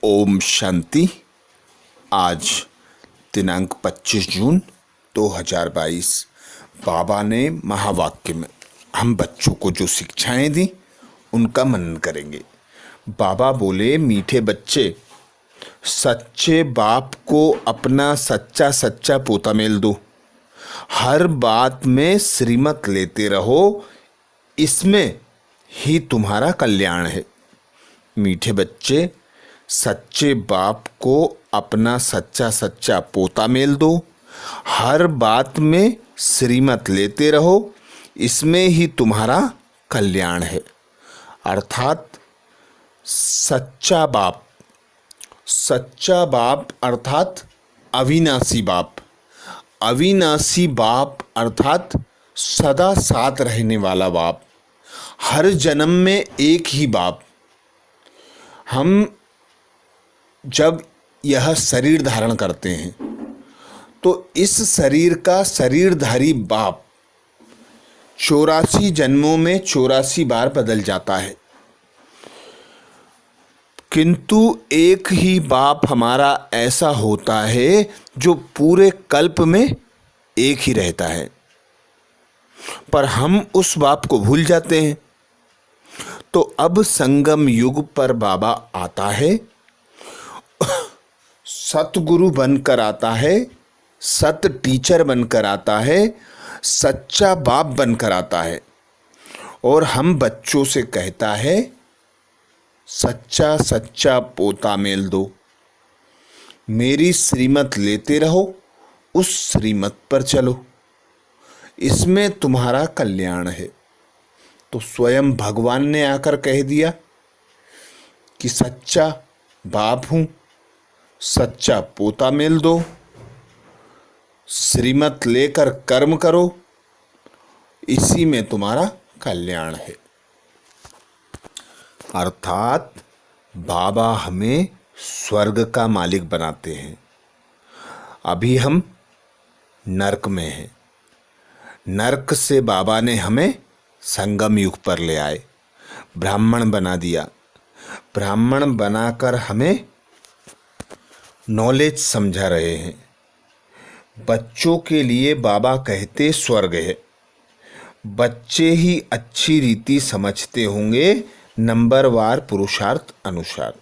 ओम शांति। आज दिनांक 25 जून 2022 बाबा ने महावाक्य में हम बच्चों को जो शिक्षाएं दी उनका मनन करेंगे। बाबा बोले, मीठे बच्चे, सच्चे बाप को अपना सच्चा सच्चा पोता मेल दो। हर बात में श्रीमत लेते रहो, इसमें ही तुम्हारा कल्याण है। मीठे बच्चे, सच्चे बाप को अपना सच्चा सच्चा पोता मेल दो। हर बात में श्रीमत लेते रहो, इसमें ही तुम्हारा कल्याण है। अर्थात सच्चा बाप अर्थात अविनाशी बाप। अविनाशी बाप अर्थात सदा साथ रहने वाला बाप। हर जन्म में एक ही बाप। हम जब यह शरीर धारण करते हैं तो इस शरीर का शरीरधारी बाप 84 जन्मों में 84 बार बदल जाता है, किंतु एक ही बाप हमारा ऐसा होता है जो पूरे कल्प में एक ही रहता है। पर हम उस बाप को भूल जाते हैं। तो अब संगम युग पर बाबा आता है, सतगुरु बनकर आता है, सत टीचर बनकर आता है, सच्चा बाप बनकर आता है और हम बच्चों से कहता है, सच्चा सच्चा पोता मेल दो। मेरी श्रीमत लेते रहो, उस श्रीमत पर चलो, इसमें तुम्हारा कल्याण है। तो स्वयं भगवान ने आकर कह दिया कि सच्चा बाप हूँ, सच्चा पोता मेल दो, श्रीमत लेकर कर्म करो, इसी में तुम्हारा कल्याण है। अर्थात बाबा हमें स्वर्ग का मालिक बनाते हैं। अभी हम नरक में हैं। नरक से बाबा ने हमें संगम युग पर ले आए, ब्राह्मण बना दिया। ब्राह्मण बनाकर हमें नॉलेज समझा रहे हैं। बच्चों के लिए बाबा कहते स्वर्ग है। बच्चे ही अच्छी रीति समझते होंगे नंबरवार पुरुषार्थ अनुसार।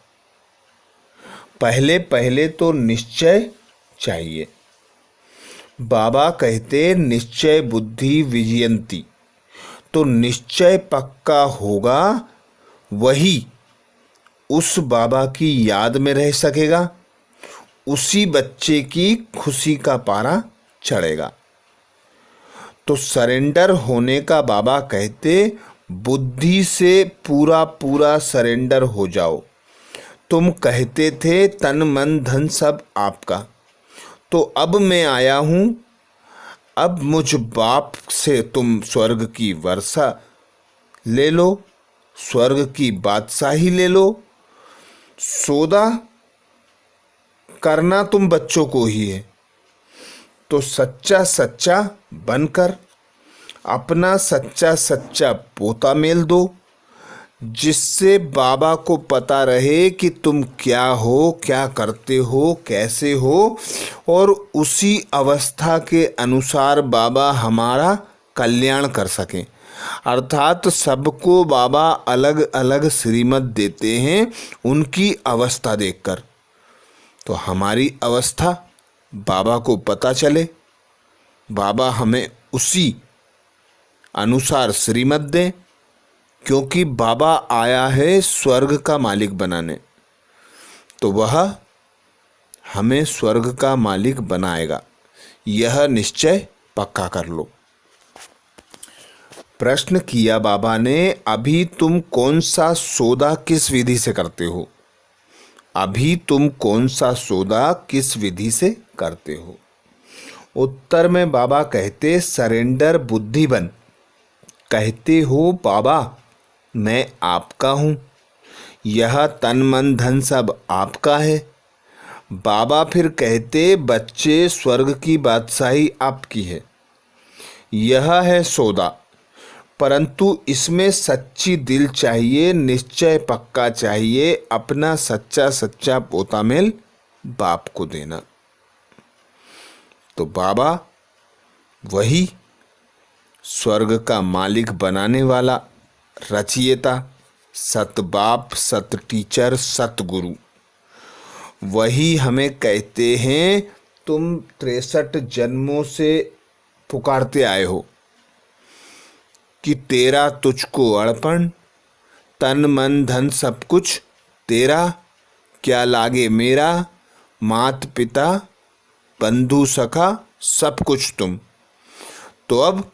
पहले पहले तो निश्चय चाहिए। बाबा कहते निश्चय बुद्धि विजयंती। तो निश्चय पक्का होगा, वही उस बाबा की याद में रह सकेगा, उसी बच्चे की खुशी का पारा चढ़ेगा। तो सरेंडर होने का बाबा कहते बुद्धि से पूरा पूरा सरेंडर हो जाओ। तुम कहते थे तन मन धन सब आपका, तो अब मैं आया हूँ। अब मुझ बाप से तुम स्वर्ग की वर्षा ले लो, स्वर्ग की बादशाही ले लो। सौदा करना तुम बच्चों को ही है। तो सच्चा सच्चा बनकर अपना सच्चा सच्चा पोता मेल दो, जिससे बाबा को पता रहे कि तुम क्या हो, क्या करते हो, कैसे हो, और उसी अवस्था के अनुसार बाबा हमारा कल्याण कर सकें। अर्थात सबको बाबा अलग अलग श्रीमत देते हैं उनकी अवस्था देखकर। तो हमारी अवस्था बाबा को पता चले, बाबा हमें उसी अनुसार श्रीमत दें, क्योंकि बाबा आया है स्वर्ग का मालिक बनाने। तो वह हमें स्वर्ग का मालिक बनाएगा, यह निश्चय पक्का कर लो। प्रश्न किया बाबा ने, अभी तुम कौन सा सौदा किस विधि से करते हो? अभी तुम कौन सा सौदा किस विधि से करते हो? उत्तर में बाबा कहते सरेंडर बुद्धि बन। कहते हो बाबा मैं आपका हूँ, यह तन मन धन सब आपका है। बाबा फिर कहते बच्चे स्वर्ग की बादशाही आपकी है। यह है सौदा। परंतु इसमें सच्ची दिल चाहिए, निश्चय पक्का चाहिए, अपना सच्चा सच्चा पोता मेल बाप को देना। तो बाबा वही स्वर्ग का मालिक बनाने वाला रचयिता, सत बाप, सत टीचर, सत गुरु, वही हमें कहते हैं तुम 63 जन्मों से पुकारते आए हो कि तेरा तुझको अर्पण, तन मन धन सब कुछ तेरा, क्या लागे मेरा, मात पिता बंधु सखा सब कुछ तुम। तो अब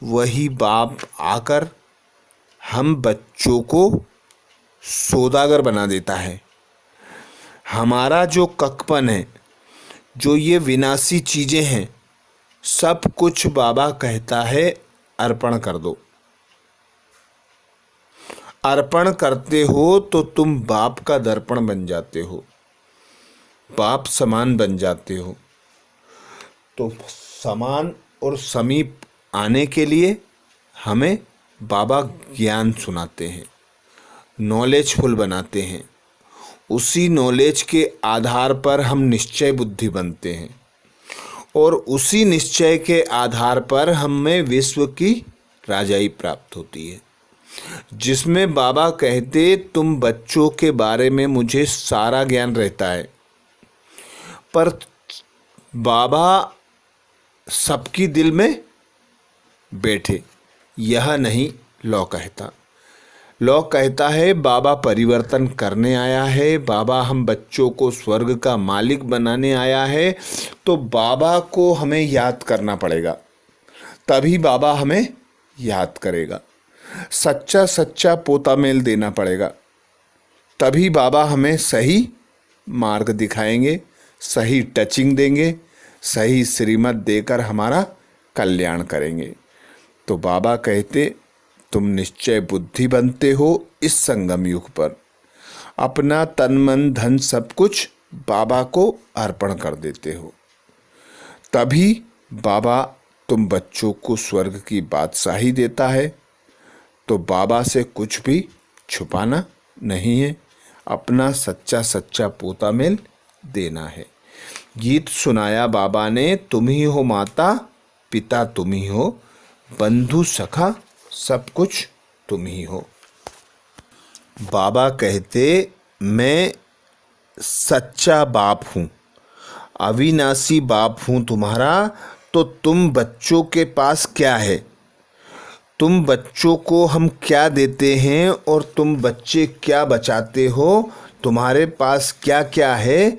वही बाप आकर हम बच्चों को सौदागर बना देता है। हमारा जो ककपन है, जो ये विनाशी चीज़ें हैं, सब कुछ बाबा कहता है अर्पण कर दो। अर्पण करते हो तो तुम बाप का दर्पण बन जाते हो, बाप समान बन जाते हो। तो समान और समीप आने के लिए हमें बाबा ज्ञान सुनाते हैं, नॉलेजफुल बनाते हैं। उसी नॉलेज के आधार पर हम निश्चय बुद्धि बनते हैं और उसी निश्चय के आधार पर हमें विश्व की राजाई प्राप्त होती है, जिसमें बाबा कहते तुम बच्चों के बारे में मुझे सारा ज्ञान रहता है, पर बाबा सबकी दिल में बैठे यह नहीं लौ कहता। लौ कहता है बाबा परिवर्तन करने आया है, बाबा हम बच्चों को स्वर्ग का मालिक बनाने आया है। तो बाबा को हमें याद करना पड़ेगा, तभी बाबा हमें याद करेगा। सच्चा सच्चा पोता मेल देना पड़ेगा, तभी बाबा हमें सही मार्ग दिखाएंगे, सही टचिंग देंगे, सही श्रीमत देकर हमारा कल्याण करेंगे। तो बाबा कहते तुम निश्चय बुद्धि बनते हो इस संगम युग पर, अपना तन मन धन सब कुछ बाबा को अर्पण कर देते हो, तभी बाबा तुम बच्चों को स्वर्ग की बादशाही देता है। तो बाबा से कुछ भी छुपाना नहीं है, अपना सच्चा सच्चा पोता मेल देना है। गीत सुनाया बाबा ने, तुम ही हो माता पिता तुम ही हो, बंधु सखा सब कुछ तुम ही हो। बाबा कहते मैं सच्चा बाप हूँ, अविनाशी बाप हूँ तुम्हारा। तो तुम बच्चों के पास क्या है, तुम बच्चों को हम क्या देते हैं और तुम बच्चे क्या बचाते हो, तुम्हारे पास क्या क्या है,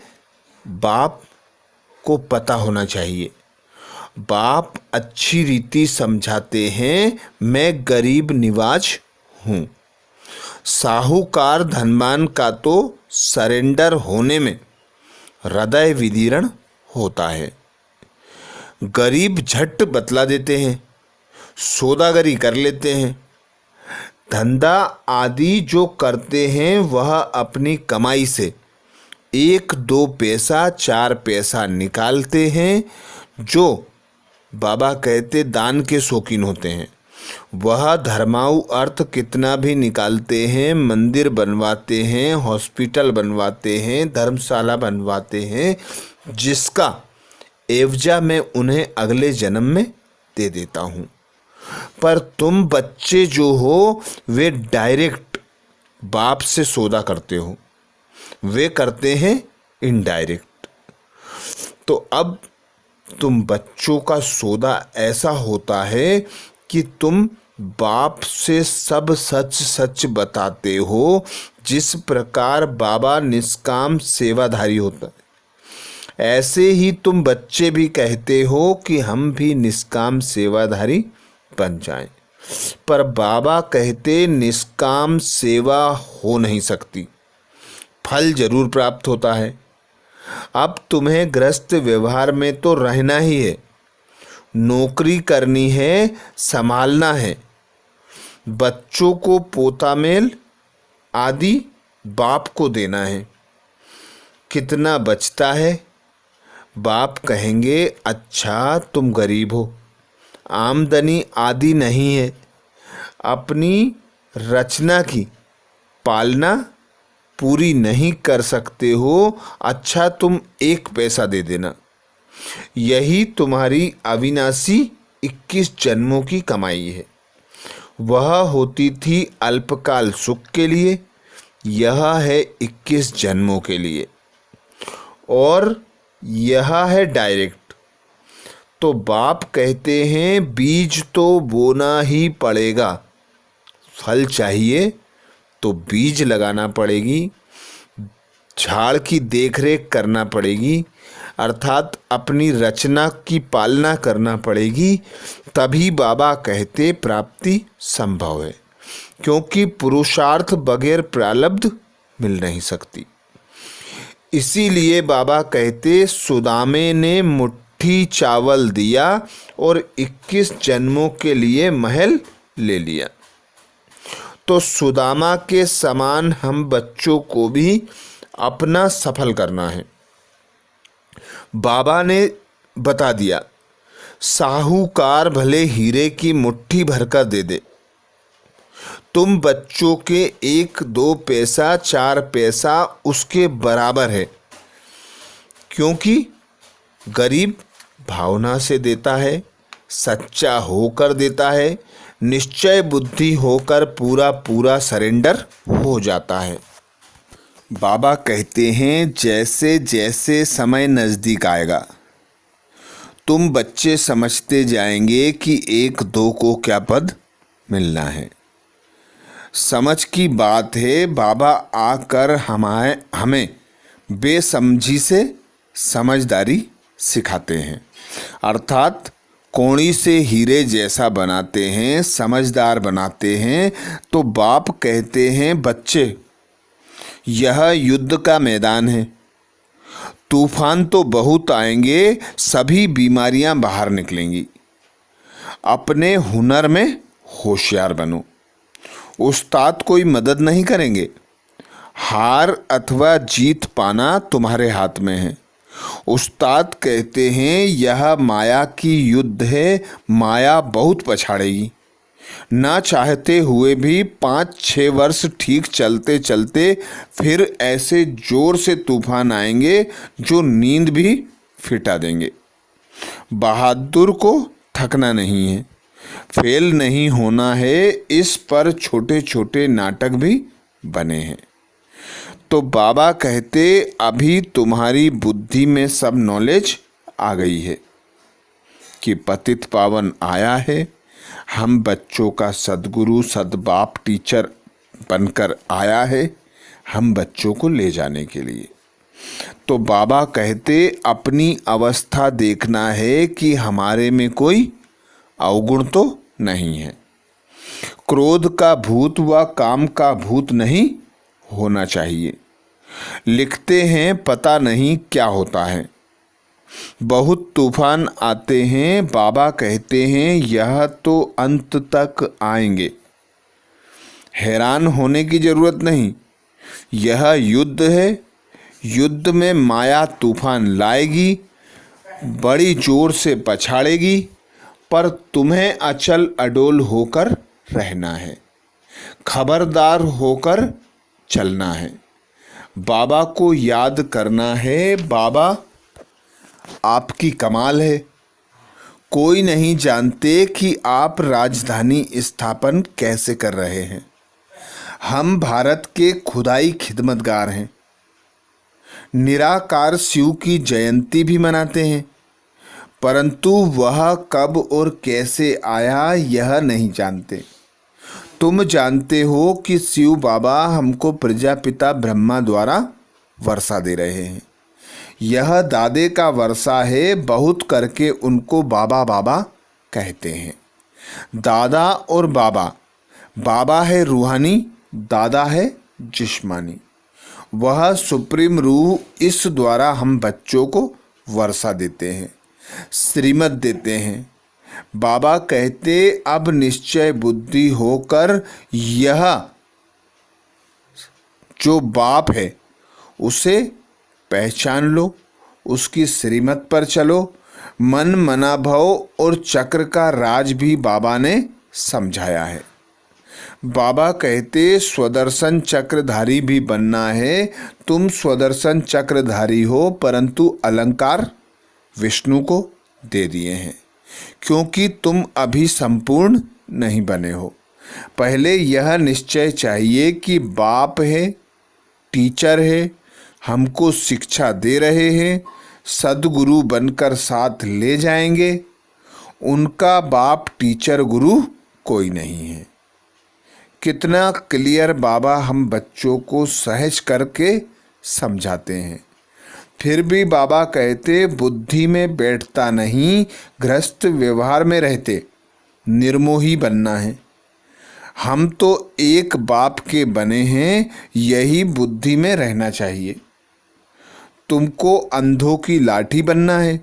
बाप को पता होना चाहिए। बाप अच्छी रीति समझाते हैं मैं गरीब निवाज हूँ। साहूकार धनवान का तो सरेंडर होने में हृदय विदीर्ण होता है। गरीब झट बतला देते हैं, सौदागरी कर लेते हैं। धंधा आदि जो करते हैं वह अपनी कमाई से 1-2 पैसा 4 पैसा निकालते हैं। जो बाबा कहते दान के शौकीन होते हैं, वह धर्माऊ अर्थ कितना भी निकालते हैं, मंदिर बनवाते हैं, हॉस्पिटल बनवाते हैं, धर्मशाला बनवाते हैं, जिसका एवजा मैं उन्हें अगले जन्म में दे देता हूँ। पर तुम बच्चे जो हो वे डायरेक्ट बाप से सौदा करते हो, वे करते हैं इनडायरेक्ट। तो अब तुम बच्चों का सौदा ऐसा होता है कि तुम बाप से सब सच सच बताते हो, जिस प्रकार बाबा निष्काम सेवाधारी होता है, ऐसे ही तुम बच्चे भी कहते हो कि हम भी निष्काम सेवाधारी बन जाएं। पर बाबा कहते निष्काम सेवा हो नहीं सकती, फल जरूर प्राप्त होता है। अब तुम्हें गृहस्थ व्यवहार में तो रहना ही है, नौकरी करनी है, संभालना है, बच्चों को पोता मेल आदि बाप को देना है। कितना बचता है, बाप कहेंगे अच्छा तुम गरीब हो, आमदनी आदि नहीं है, अपनी रचना की पालना पूरी नहीं कर सकते हो, अच्छा तुम 1 पैसा दे देना। यही तुम्हारी अविनाशी 21 जन्मों की कमाई है। वह होती थी अल्पकाल सुख के लिए, यह है 21 जन्मों के लिए, और यह है डायरेक्ट। तो बाप कहते हैं बीज तो बोना ही पड़ेगा, फल चाहिए तो बीज लगाना पड़ेगी, झाड़ की देखरेख करना पड़ेगी, अर्थात अपनी रचना की पालना करना पड़ेगी, तभी बाबा कहते प्राप्ति संभव है, क्योंकि पुरुषार्थ बगैर प्रारब्ध मिल नहीं सकती। इसीलिए बाबा कहते सुदामे ने मुट्ठी चावल दिया और 21 जन्मों के लिए महल ले लिया। तो सुदामा के समान हम बच्चों को भी अपना सफल करना है। बाबा ने बता दिया, साहूकार भले हीरे की मुट्ठी भरकर दे दे, तुम बच्चों के 1-2 पैसा 4 पैसा उसके बराबर है, क्योंकि गरीब भावना से देता है, सच्चा होकर देता है, निश्चय बुद्धि होकर पूरा पूरा सरेंडर हो जाता है। बाबा कहते हैं जैसे जैसे समय नज़दीक आएगा तुम बच्चे समझते जाएंगे कि 1-2 को क्या पद मिलना है। समझ की बात है, बाबा आकर हमें बेसमझी से समझदारी सिखाते हैं, अर्थात कोड़ी से हीरे जैसा बनाते हैं, समझदार बनाते हैं। तो बाप कहते हैं बच्चे, यह युद्ध का मैदान है, तूफान तो बहुत आएंगे, सभी बीमारियां बाहर निकलेंगी, अपने हुनर में होशियार बनो। उस्ताद कोई मदद नहीं करेंगे, हार अथवा जीत पाना तुम्हारे हाथ में है। उस्ताद कहते हैं यह माया की युद्ध है, माया बहुत पछाड़ेगी। ना चाहते हुए भी 5-6 वर्ष ठीक चलते चलते फिर ऐसे जोर से तूफान आएंगे जो नींद भी फिटा देंगे। बहादुर को थकना नहीं है, फेल नहीं होना है, इस पर छोटे छोटे नाटक भी बने हैं। तो बाबा कहते अभी तुम्हारी बुद्धि में सब नॉलेज आ गई है कि पतित पावन आया है, हम बच्चों का सद्गुरु सद्बाप टीचर बनकर आया है, हम बच्चों को ले जाने के लिए। तो बाबा कहते अपनी अवस्था देखना है कि हमारे में कोई अवगुण तो नहीं है, क्रोध का भूत व काम का भूत नहीं होना चाहिए। लिखते हैं पता नहीं क्या होता है, बहुत तूफान आते हैं, बाबा कहते हैं यह तो अंत तक आएंगे, हैरान होने की जरूरत नहीं, यह युद्ध है, युद्ध में माया तूफान लाएगी, बड़ी जोर से पछाड़ेगी, पर तुम्हें अचल अडोल होकर रहना है, खबरदार होकर चलना है, बाबा को याद करना है। बाबा आपकी कमाल है, कोई नहीं जानते कि आप राजधानी स्थापन कैसे कर रहे हैं। हम भारत के खुदाई खिदमतगार हैं, निराकार शिव की जयंती भी मनाते हैं, परंतु वह कब और कैसे आया यह नहीं जानते। तुम जानते हो कि शिव बाबा हमको प्रजापिता ब्रह्मा द्वारा वर्षा दे रहे हैं, यह दादे का वर्षा है, बहुत करके उनको बाबा बाबा कहते हैं। दादा और बाबा, बाबा है रूहानी, दादा है जिस्मानी, वह सुप्रीम रूह, इस द्वारा हम बच्चों को वर्षा देते हैं, श्रीमत देते हैं। बाबा कहते अब निश्चय बुद्धि होकर यह जो बाप है उसे पहचान लो, उसकी श्रीमत पर चलो। मन मनाभव और चक्र का राज भी बाबा ने समझाया है। बाबा कहते स्वदर्शन चक्रधारी भी बनना है। तुम स्वदर्शन चक्रधारी हो, परंतु अलंकार विष्णु को दे दिए हैं, क्योंकि तुम अभी संपूर्ण नहीं बने हो। पहले यह निश्चय चाहिए कि बाप है, टीचर है, हमको शिक्षा दे रहे हैं, सद्गुरु बनकर साथ ले जाएंगे। उनका बाप टीचर गुरु कोई नहीं है। कितना क्लियर बाबा हम बच्चों को सहज करके समझाते हैं। फिर भी बाबा कहते बुद्धि में बैठता नहीं, गृहस्थ व्यवहार में रहते निर्मोही बनना है। हम तो एक बाप के बने हैं, यही बुद्धि में रहना चाहिए। तुमको अंधों की लाठी बनना है।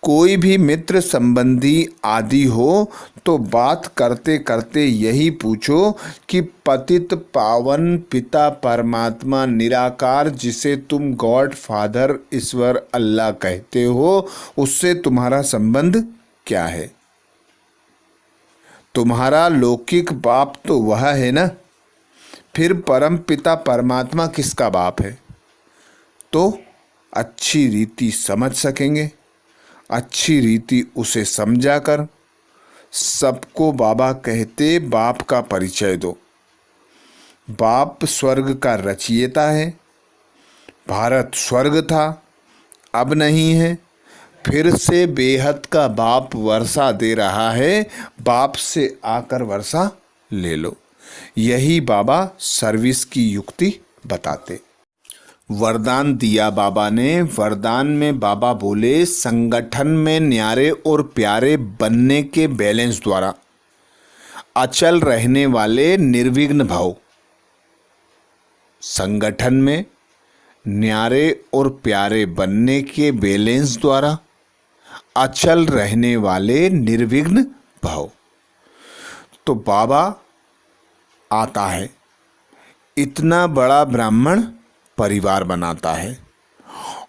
कोई भी मित्र संबंधी आदि हो तो बात करते करते यही पूछो कि पतित पावन पिता परमात्मा निराकार, जिसे तुम गॉड फादर ईश्वर अल्लाह कहते हो, उससे तुम्हारा संबंध क्या है? तुम्हारा लौकिक बाप तो वह है ना, फिर परम पिता परमात्मा किसका बाप है? तो अच्छी रीति समझ सकेंगे। अच्छी रीति उसे समझा कर सबको बाबा कहते बाप का परिचय दो। बाप स्वर्ग का रचयिता है। भारत स्वर्ग था, अब नहीं है। फिर से बेहद का बाप वर्षा दे रहा है, बाप से आकर वर्षा ले लो। यही बाबा सर्विस की युक्ति बताते। वरदान दिया बाबा ने। वरदान में बाबा बोले संगठन में न्यारे और प्यारे बनने के बैलेंस द्वारा अचल रहने वाले निर्विघ्न भाव। संगठन में न्यारे और प्यारे बनने के बैलेंस द्वारा अचल रहने वाले निर्विघ्न भाव। तो बाबा आता है, इतना बड़ा ब्राह्मण परिवार बनाता है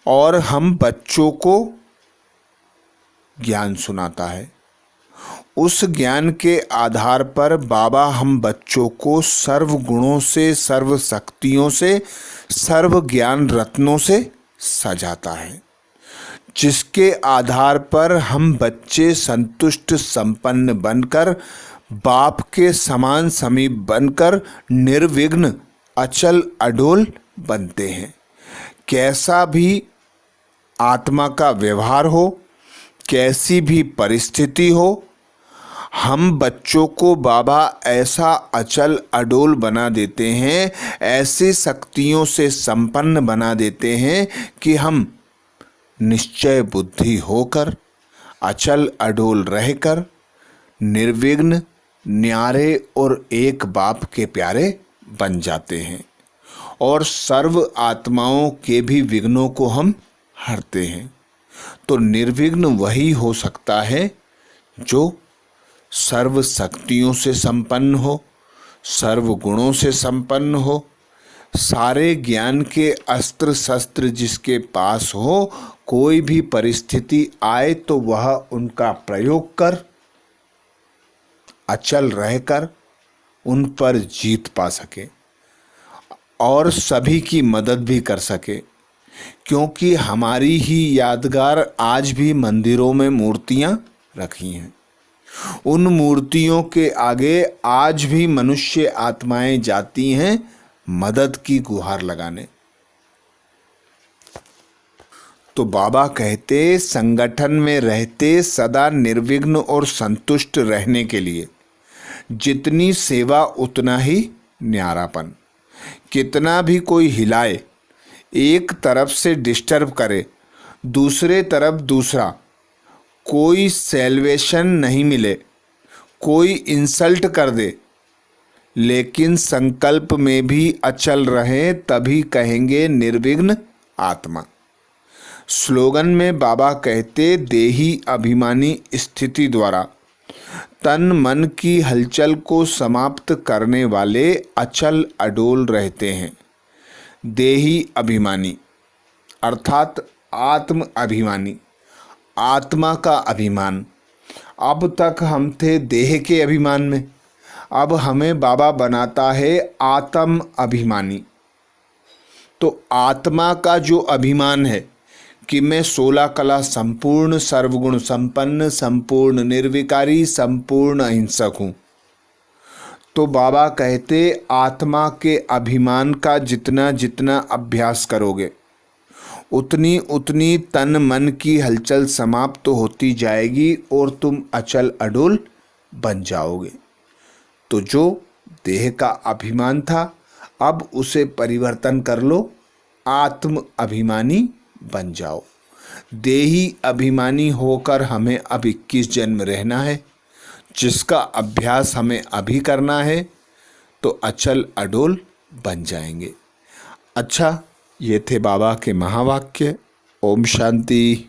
और हम बच्चों को ज्ञान सुनाता है। उस ज्ञान के आधार पर बाबा हम बच्चों को सर्व गुणों से, सर्व शक्तियों से, सर्व ज्ञान रत्नों से सजाता है, जिसके आधार पर हम बच्चे संतुष्ट संपन्न बनकर बाप के समान समीप बनकर निर्विघ्न अचल अडोल बनते हैं। कैसा भी आत्मा का व्यवहार हो, कैसी भी परिस्थिति हो, हम बच्चों को बाबा ऐसा अचल अडोल बना देते हैं, ऐसी शक्तियों से संपन्न बना देते हैं कि हम निश्चय बुद्धि होकर अचल अडोल रहकर निर्विघ्न, न्यारे और एक बाप के प्यारे बन जाते हैं और सर्व आत्माओं के भी विघ्नों को हम हरते हैं। तो निर्विघ्न वही हो सकता है जो सर्व शक्तियों से संपन्न हो, सर्व गुणों से संपन्न हो, सारे ज्ञान के अस्त्र शस्त्र जिसके पास हो, कोई भी परिस्थिति आए तो वह उनका प्रयोग कर अचल रहकर उन पर जीत पा सके और सभी की मदद भी कर सके। क्योंकि हमारी ही यादगार आज भी मंदिरों में मूर्तियां रखी हैं। उन मूर्तियों के आगे आज भी मनुष्य आत्माएं जाती हैं मदद की गुहार लगाने। तो बाबा कहते संगठन में रहते सदा निर्विघ्न और संतुष्ट रहने के लिए जितनी सेवा उतना ही न्यारापन। कितना भी कोई हिलाए, एक तरफ से डिस्टर्ब करे, दूसरे तरफ दूसरा, कोई सेल्वेशन नहीं मिले, कोई इंसल्ट कर दे, लेकिन संकल्प में भी अचल रहे, तभी कहेंगे निर्विघ्न आत्मा। स्लोगन में बाबा कहते देही अभिमानी स्थिति द्वारा तन मन की हलचल को समाप्त करने वाले अचल अडोल रहते हैं। देही अभिमानी अर्थात आत्म अभिमानी, आत्मा का अभिमान। अब तक हम थे देह के अभिमान में, अब हमें बाबा बनाता है आत्म अभिमानी। तो आत्मा का जो अभिमान है कि मैं 16 कला संपूर्ण, सर्वगुण संपन्न, संपूर्ण निर्विकारी, संपूर्ण अहिंसक हूँ, तो बाबा कहते आत्मा के अभिमान का जितना जितना अभ्यास करोगे उतनी उतनी तन मन की हलचल समाप्त होती जाएगी और तुम अचल अडोल बन जाओगे। तो जो देह का अभिमान था अब उसे परिवर्तन कर लो, आत्म अभिमानी बन जाओ। देही अभिमानी होकर हमें अब 21 जन्म रहना है, जिसका अभ्यास हमें अभी करना है, तो अचल अडोल बन जाएंगे। अच्छा, ये थे बाबा के महावाक्य। ओम शांति।